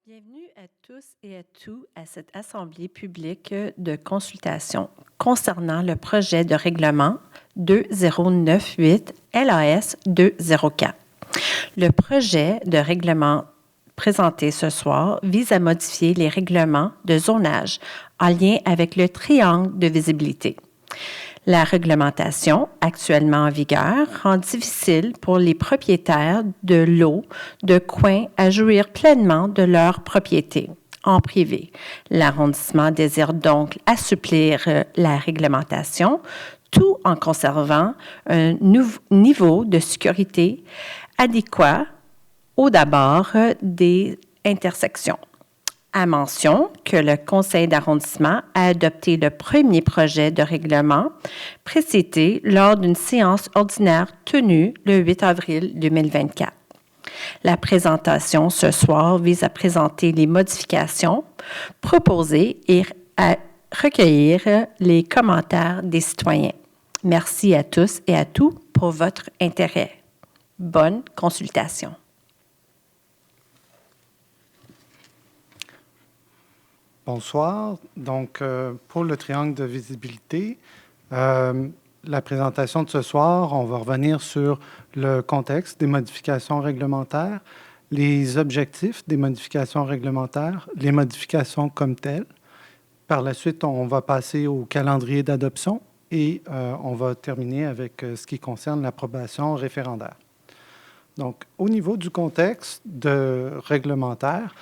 Bienvenue à tous et à tous à cette assemblée publique de consultation concernant le projet de règlement 2098 LAS 204. Le projet de règlement présenté ce soir vise à modifier les règlements de zonage en lien avec le triangle de visibilité. La réglementation actuellement en vigueur rend difficile pour les propriétaires de lots de coins à jouir pleinement de leur propriété en privé. L'arrondissement désire donc assouplir la réglementation tout en conservant un niveau de sécurité adéquat au d'abord des intersections. À mention que le conseil d'arrondissement a adopté le premier projet de règlement précité lors d'une séance ordinaire tenue le 8 avril 2024. La présentation ce soir vise à présenter les modifications proposées et à recueillir les commentaires des citoyens. Merci à tous et à tous pour votre intérêt. Bonne consultation. Bonsoir. Donc, pour le triangle de visibilité, la présentation de ce soir, on va revenir sur le contexte des modifications réglementaires, les objectifs des modifications réglementaires, les modifications comme telles. Par la suite, on va passer au calendrier d'adoption et on va terminer avec ce qui concerne l'approbation référendaire. Donc, au niveau du contexte réglementaire,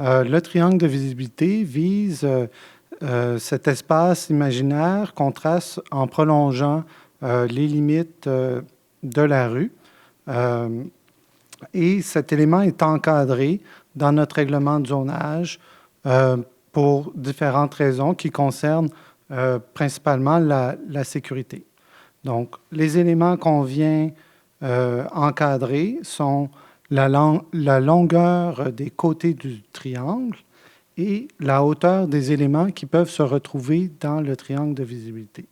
le triangle de visibilité vise cet espace imaginaire qu'on trace en prolongeant les limites de la rue. Et cet élément est encadré dans notre règlement de zonage pour différentes raisons qui concernent principalement la sécurité. Donc, les éléments qu'on vient encadrer sont la longueur des côtés du triangle et la hauteur des éléments qui peuvent se retrouver dans le triangle de visibilité.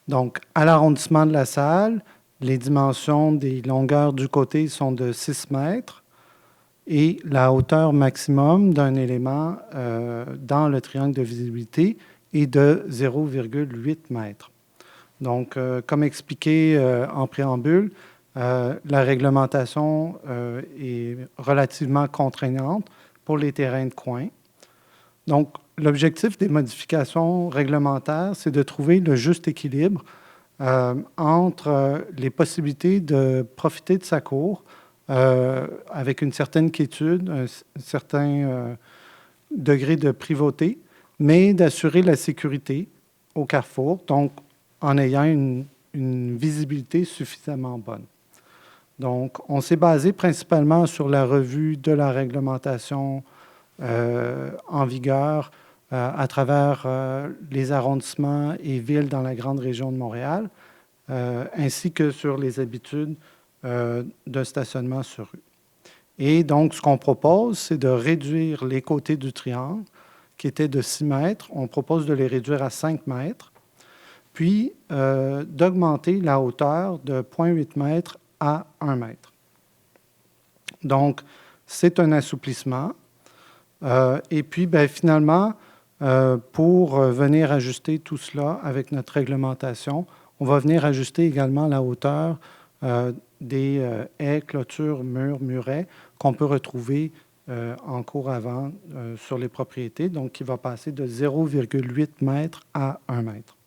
Donc, à l'arrondissement de la salle, les dimensions des longueurs du côté sont de 6 mètres et la hauteur maximum d'un élément dans le triangle de visibilité est de 0,8 mètres. Donc, comme expliqué en préambule, la réglementation est relativement contraignante pour les terrains de coin. Donc, l'objectif des modifications réglementaires, c'est de trouver le juste équilibre entre les possibilités de profiter de sa cour avec une certaine quiétude, un certain degré de privauté, mais d'assurer la sécurité au carrefour, donc en ayant une visibilité suffisamment bonne. Donc, on s'est basé principalement sur la revue de la réglementation en vigueur à travers les arrondissements et villes dans la grande région de Montréal, ainsi que sur les habitudes de stationnement sur rue. Et donc, ce qu'on propose, c'est de réduire les côtés du triangle, qui étaient de 6 mètres. On propose de les réduire à 5 mètres, puis d'augmenter la hauteur de 0,8 mètres à 1 mètre. Donc, c'est un assouplissement. Et puis, finalement, pour venir ajuster tout cela avec notre réglementation, on va venir ajuster également la hauteur des haies, clôtures, murs, murets qu'on peut retrouver en cour avant sur les propriétés, donc qui va passer de 0,8 mètres à 1 mètre.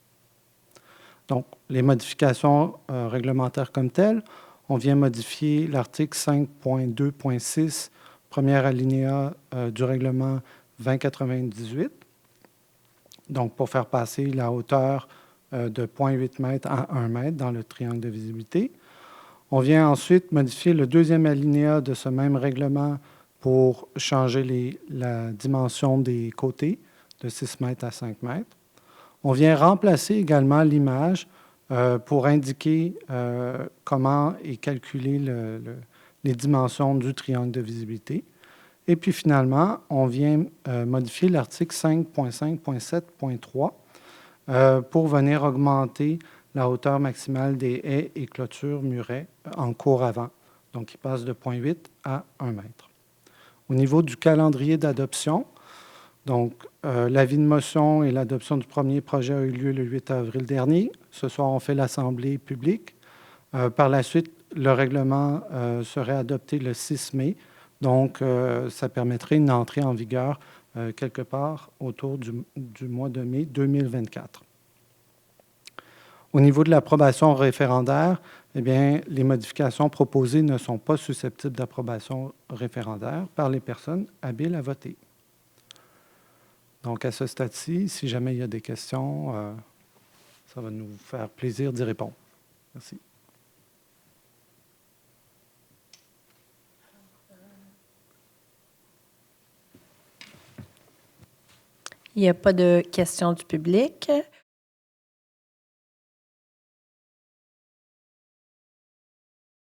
Donc, les modifications réglementaires comme telles, on vient modifier l'article 5.2.6, premier alinéa du règlement 2098, donc pour faire passer la hauteur de 0,8 mètre à 1 mètre dans le triangle de visibilité. On vient ensuite modifier le deuxième alinéa de ce même règlement pour changer la dimension des côtés de 6 mètres à 5 mètres. On vient remplacer également l'image pour indiquer comment est calculé les dimensions du triangle de visibilité. Et puis finalement, on vient modifier l'article 5.5.7.3 pour venir augmenter la hauteur maximale des haies et clôtures murets en cour avant. Donc, il passe de 0,8 à 1 mètre. Au niveau du calendrier d'adoption, donc l'avis de motion et l'adoption du premier projet a eu lieu le 8 avril dernier. Ce soir, on fait l'assemblée publique. Par la suite, le règlement serait adopté le 6 mai. Donc, ça permettrait une entrée en vigueur quelque part autour du mois de mai 2024. Au niveau de l'approbation référendaire, eh bien, les modifications proposées ne sont pas susceptibles d'approbation référendaire par les personnes habiles à voter. Donc, à ce stade-ci, si jamais il y a des questions, ça va nous faire plaisir d'y répondre. Merci. Il n'y a pas de questions du public.